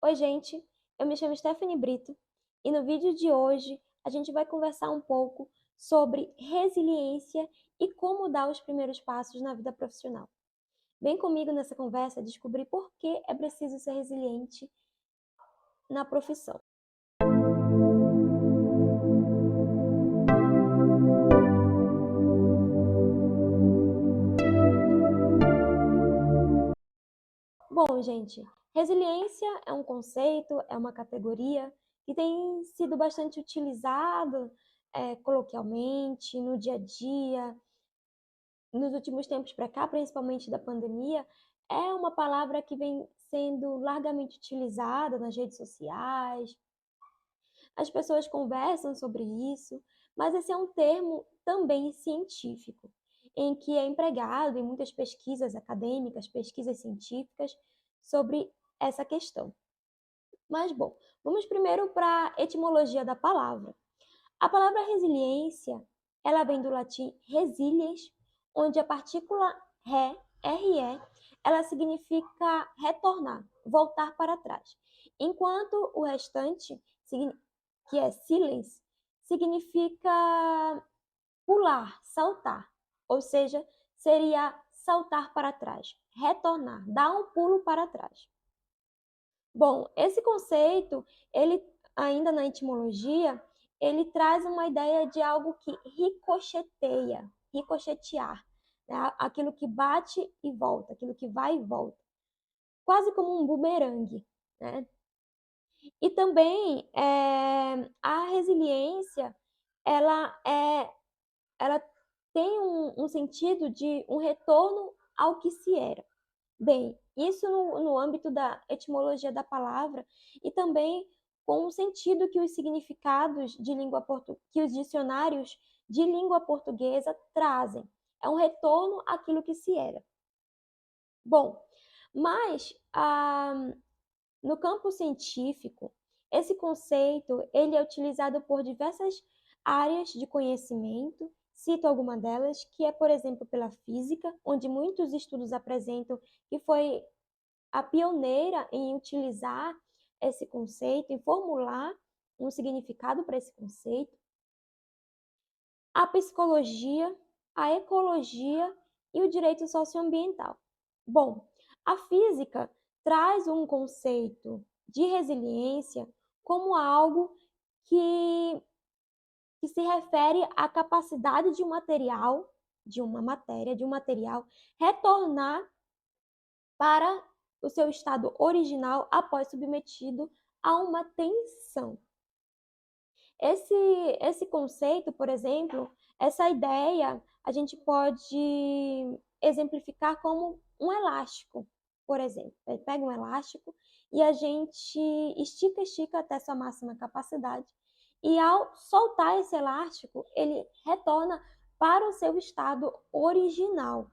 Oi, gente, eu me chamo Stephanie Brito e no vídeo de hoje a gente vai conversar um pouco sobre resiliência e como dar os primeiros passos na vida profissional. Vem comigo nessa conversa descobrir por que é preciso ser resiliente na profissão. Bom, gente, resiliência é um conceito, é uma categoria que tem sido bastante utilizado coloquialmente, no dia a dia, nos últimos tempos para cá, principalmente da pandemia, é uma palavra que vem sendo largamente utilizada nas redes sociais. As pessoas conversam sobre isso, mas esse é um termo também científico, em que é empregado em muitas pesquisas acadêmicas, pesquisas científicas sobre essa questão. Mas, bom, vamos primeiro para a etimologia da palavra. A palavra resiliência, ela vem do latim resiliens, onde a partícula re, ela significa retornar, voltar para trás. Enquanto o restante, que é silens, significa pular, saltar. Ou seja, seria saltar para trás, retornar, dar um pulo para trás. Bom, esse conceito, ele ainda na etimologia, ele traz uma ideia de algo que ricocheteia, ricochetear, né? Aquilo que bate e volta, aquilo que vai e volta, quase como um bumerangue, né? E também a resiliência, ela é, ela tem um sentido de um retorno ao que se era. Bem, isso no âmbito da etimologia da palavra e também com o sentido que os significados de que os dicionários de língua portuguesa trazem. É um retorno àquilo que se era. Bom, mas no campo científico, esse conceito ele é utilizado por diversas áreas de conhecimento. Cito alguma delas, que é, por exemplo, pela física, onde muitos estudos apresentam que foi a pioneira em utilizar esse conceito, em formular um significado para esse conceito. A psicologia, a ecologia e o direito socioambiental. Bom, a física traz um conceito de resiliência como algo que se refere à capacidade de um material, de uma matéria, de um material, retornar para o seu estado original após submetido a uma tensão. Esse, esse conceito, por exemplo, essa ideia, a gente pode exemplificar como um elástico, por exemplo. Pega um elástico e a gente estica até sua máxima capacidade. E ao soltar esse elástico, ele retorna para o seu estado original.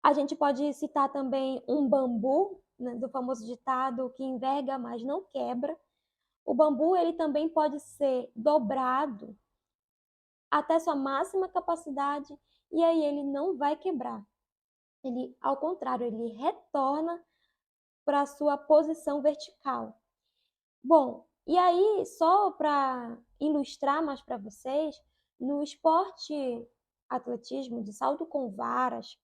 A gente pode citar também um bambu, né, do famoso ditado que enverga, mas não quebra. O bambu ele também pode ser dobrado até sua máxima capacidade e aí ele não vai quebrar. Ele, ao contrário, ele retorna para a sua posição vertical. Bom, e aí, só para ilustrar mais para vocês, no esporte atletismo de salto com varas,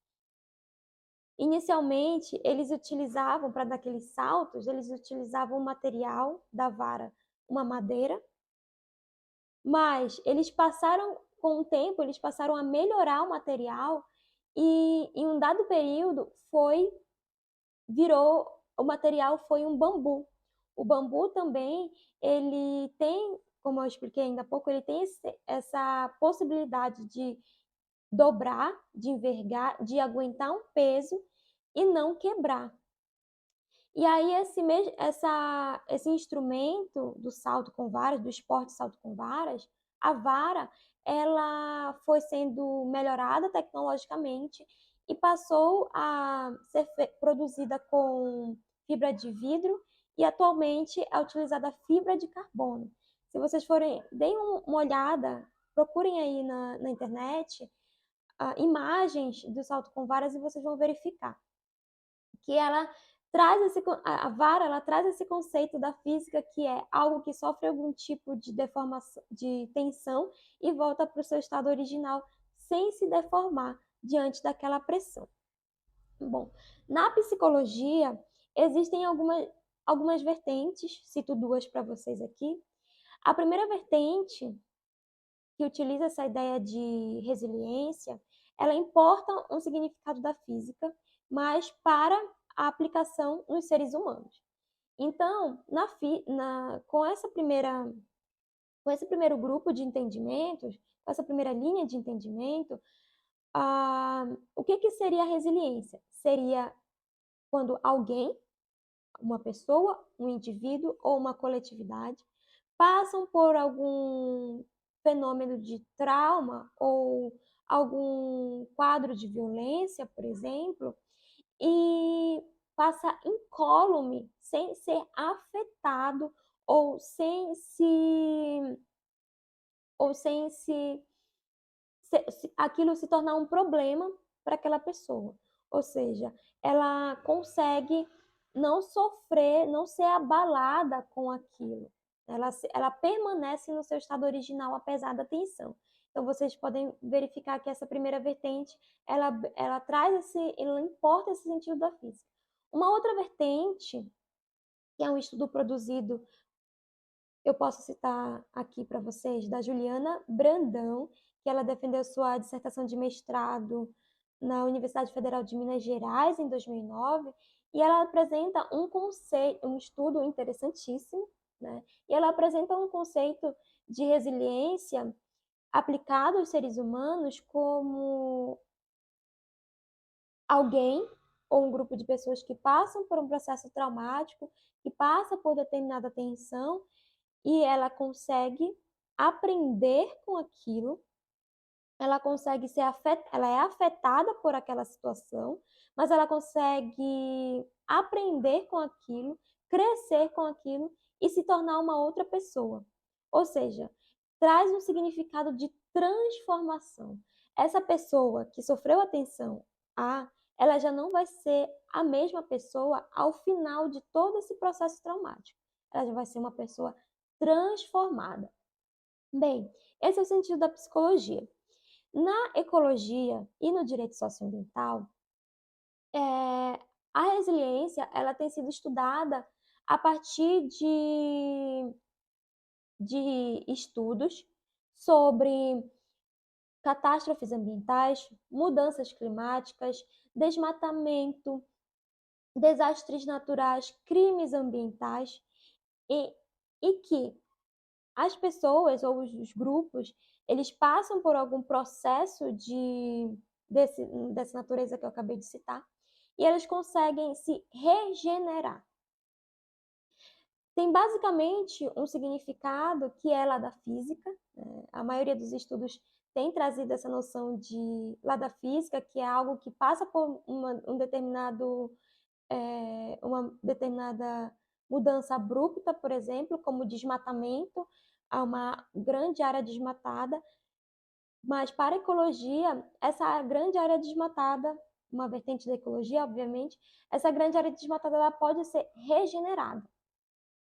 inicialmente, eles utilizavam, para dar aqueles saltos, eles utilizavam o material da vara, uma madeira, mas eles passaram, com o tempo, eles passaram a melhorar o material e em um dado período o material foi um bambu. O bambu também, ele tem, como eu expliquei ainda há pouco, ele tem essa possibilidade de dobrar, de envergar, de aguentar um peso e não quebrar. E aí esse instrumento do salto com varas, do esporte salto com varas, a vara, ela foi sendo melhorada tecnologicamente e passou a ser produzida com fibra de vidro e atualmente é utilizada fibra de carbono. Se vocês forem, deem uma olhada, procurem aí na internet imagens do salto com varas e vocês vão verificar que ela a vara ela traz esse conceito da física, que é algo que sofre algum tipo de deformação, de tensão, e volta para o seu estado original sem se deformar diante daquela pressão. Bom, na psicologia existem algumas vertentes, cito duas para vocês aqui. A primeira vertente, que utiliza essa ideia de resiliência, ela importa um significado da física, mas para a aplicação nos seres humanos. Então, com esse primeiro grupo de entendimentos, com essa primeira linha de entendimento, o que seria a resiliência? Seria quando alguém, uma pessoa, um indivíduo ou uma coletividade passam por algum fenômeno de trauma ou algum quadro de violência, por exemplo, e passa incólume, sem ser afetado ou sem se ou sem se aquilo se tornar um problema para aquela pessoa. Ou seja, ela consegue não sofrer, não ser abalada com aquilo. Ela permanece no seu estado original apesar da tensão. Então vocês podem verificar que essa primeira vertente, ela ela importa esse sentido da física. Uma outra vertente, que é um estudo produzido, eu posso citar aqui para vocês, da Juliana Brandão, que ela defendeu sua dissertação de mestrado na Universidade Federal de Minas Gerais em 2009, e ela apresenta um conceito, um estudo interessantíssimo, né? E ela apresenta um conceito de resiliência aplicado aos seres humanos como alguém ou um grupo de pessoas que passam por um processo traumático, que passa por determinada tensão, e ela consegue aprender com aquilo, ela é afetada por aquela situação, mas ela consegue aprender com aquilo, crescer com aquilo e se tornar uma outra pessoa. Ou seja, traz um significado de transformação. Essa pessoa que sofreu a tensão A, ela já não vai ser a mesma pessoa ao final de todo esse processo traumático. Ela já vai ser uma pessoa transformada. Bem, esse é o sentido da psicologia. Na ecologia e no direito socioambiental, a resiliência ela tem sido estudada a partir de estudos sobre catástrofes ambientais, mudanças climáticas, desmatamento, desastres naturais, crimes ambientais, e, e que as pessoas ou os grupos, eles passam por algum processo dessa natureza que eu acabei de citar, e eles conseguem se regenerar. Tem basicamente um significado que é lá da física, né? A maioria dos estudos tem trazido essa noção de lá da física, que é algo que passa por uma determinada mudança abrupta, por exemplo, como desmatamento, a uma grande área desmatada, mas para a ecologia, essa grande área desmatada, uma vertente da ecologia, obviamente, essa grande área desmatada ela pode ser regenerada.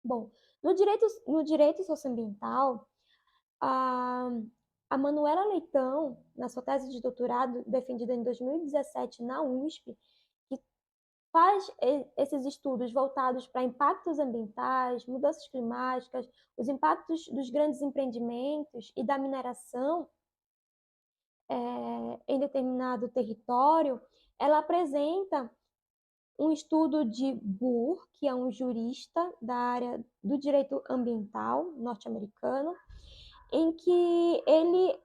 Bom, no direito socioambiental, a, a Manuela Leitão, na sua tese de doutorado, defendida em 2017 na USP, que faz esses estudos voltados para impactos ambientais, mudanças climáticas, os impactos dos grandes empreendimentos e da mineração em determinado território, ela apresenta um estudo de Burr, que é um jurista da área do direito ambiental norte-americano, em que ele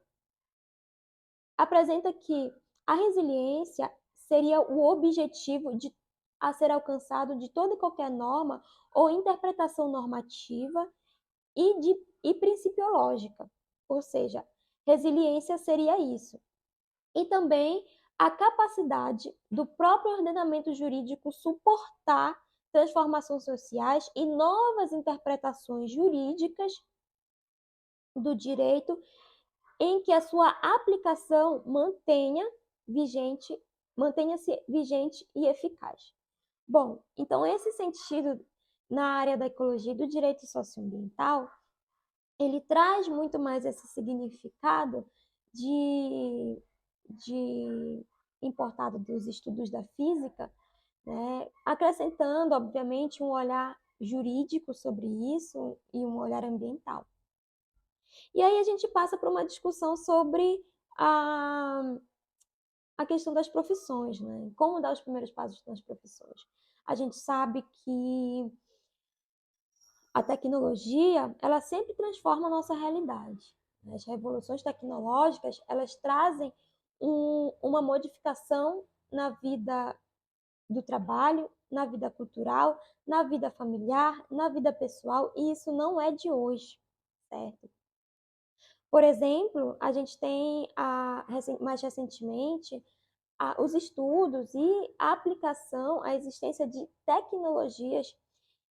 apresenta que a resiliência seria o objetivo a ser alcançado de toda e qualquer norma ou interpretação normativa e principiológica. Ou seja, resiliência seria isso. E também a capacidade do próprio ordenamento jurídico suportar transformações sociais e novas interpretações jurídicas do direito em que a sua aplicação mantenha-se vigente e eficaz. Bom, então esse sentido na área da ecologia e do direito socioambiental, ele traz muito mais esse significado de, de importado dos estudos da física, né? Acrescentando, obviamente, um olhar jurídico sobre isso e um olhar ambiental. E aí a gente passa para uma discussão sobre a, a questão das profissões, né? Como dar os primeiros passos nas profissões. A gente sabe que a tecnologia, ela sempre transforma a nossa realidade. As revoluções tecnológicas, elas trazem uma modificação na vida do trabalho, na vida cultural, na vida familiar, na vida pessoal, e isso não é de hoje, certo? Por exemplo, a gente tem mais recentemente os estudos e a aplicação, a existência de tecnologias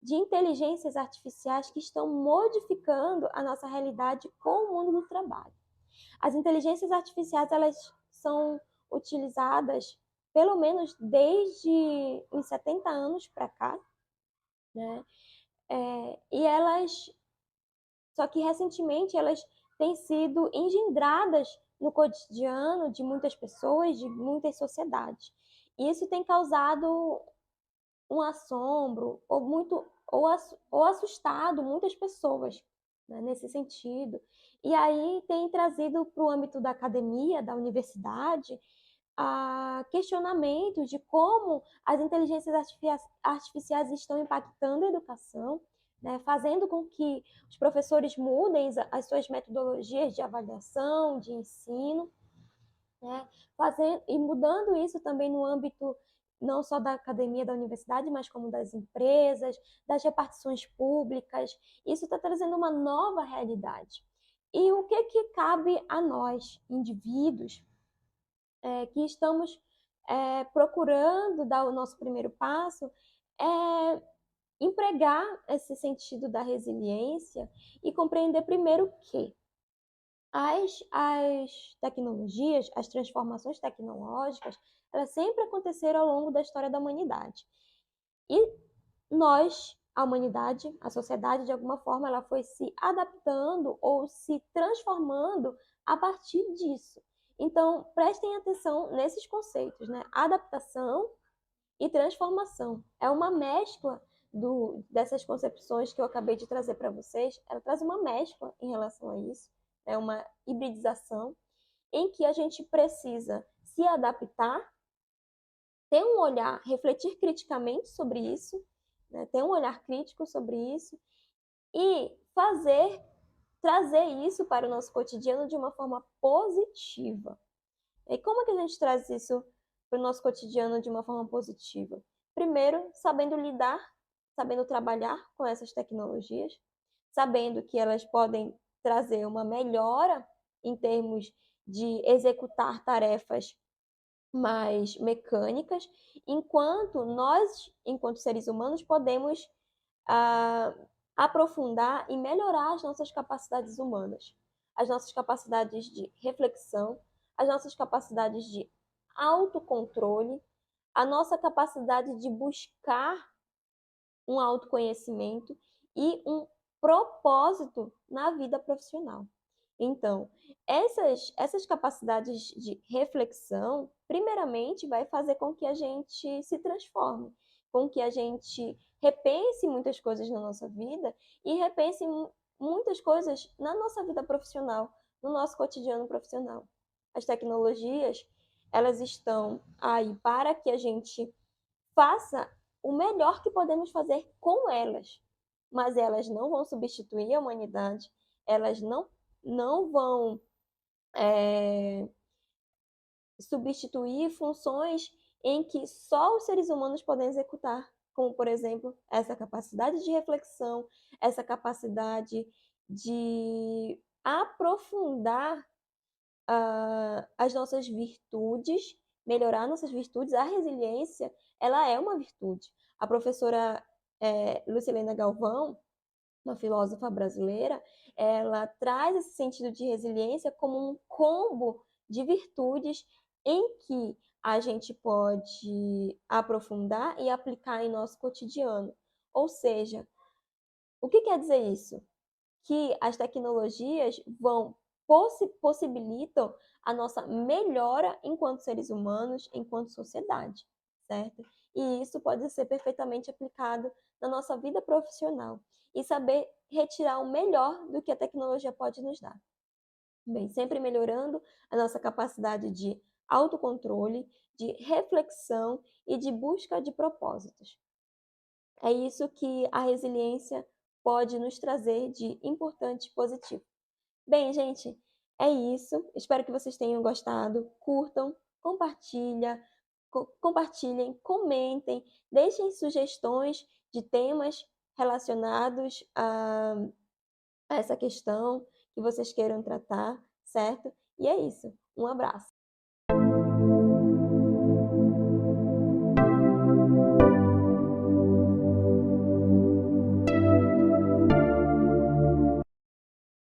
de inteligências artificiais que estão modificando a nossa realidade com o mundo do trabalho. As inteligências artificiais, elas são utilizadas pelo menos desde os 70 anos para cá, né? E só que recentemente elas têm sido engendradas no cotidiano de muitas pessoas, de muitas sociedades. E isso tem causado um assombro ou assustado muitas pessoas, né, nesse sentido. E aí tem trazido para o âmbito da academia, da universidade, a questionamentos de como as inteligências artificiais estão impactando a educação, né, fazendo com que os professores mudem as suas metodologias de avaliação, de ensino, né, e mudando isso também no âmbito não só da academia, da universidade, mas como das empresas, das repartições públicas. Isso está trazendo uma nova realidade. E o que cabe a nós, indivíduos, que estamos procurando dar o nosso primeiro passo, é empregar esse sentido da resiliência e compreender primeiro que as tecnologias, as transformações tecnológicas, elas sempre aconteceram ao longo da história da humanidade. E nós, a humanidade, a sociedade, de alguma forma, ela foi se adaptando ou se transformando a partir disso. Então, prestem atenção nesses conceitos, né? Adaptação e transformação. É uma mescla dessas concepções que eu acabei de trazer para vocês. Ela traz uma mescla em relação a isso, é uma hibridização, em que a gente precisa se adaptar, ter um olhar, refletir criticamente sobre isso, né? Ter um olhar crítico sobre isso e trazer isso para o nosso cotidiano de uma forma positiva. E como é que a gente traz isso para o nosso cotidiano de uma forma positiva? Primeiro, sabendo lidar, sabendo trabalhar com essas tecnologias, sabendo que elas podem trazer uma melhora em termos de executar tarefas mais mecânicas, enquanto nós, enquanto seres humanos, podemos ah, aprofundar e melhorar as nossas capacidades humanas, as nossas capacidades de reflexão, as nossas capacidades de autocontrole, a nossa capacidade de buscar um autoconhecimento e um propósito na vida profissional. Então, essas capacidades de reflexão, primeiramente, vai fazer com que a gente se transforme, com que a gente repense muitas coisas na nossa vida e repense muitas coisas na nossa vida profissional, no nosso cotidiano profissional. As tecnologias, elas estão aí para que a gente faça o melhor que podemos fazer com elas, mas elas não vão substituir a humanidade, elas não vão substituir funções em que só os seres humanos podem executar, como, por exemplo, essa capacidade de reflexão, essa capacidade de aprofundar as nossas virtudes, melhorar nossas virtudes. A resiliência, ela é uma virtude. A professora Lucilena Galvão, uma filósofa brasileira, ela traz esse sentido de resiliência como um combo de virtudes em que a gente pode aprofundar e aplicar em nosso cotidiano. Ou seja, o que quer dizer isso? Que as tecnologias possibilitam a nossa melhora enquanto seres humanos, enquanto sociedade, certo? E isso pode ser perfeitamente aplicado na nossa vida profissional e saber retirar o melhor do que a tecnologia pode nos dar. Bem, sempre melhorando a nossa capacidade de autocontrole, de reflexão e de busca de propósitos. É isso que a resiliência pode nos trazer de importante e positivo. Bem, gente, é isso. Espero que vocês tenham gostado. Curtam, compartilhem, comentem, deixem sugestões de temas relacionados a essa questão que vocês queiram tratar, certo? E é isso. Um abraço.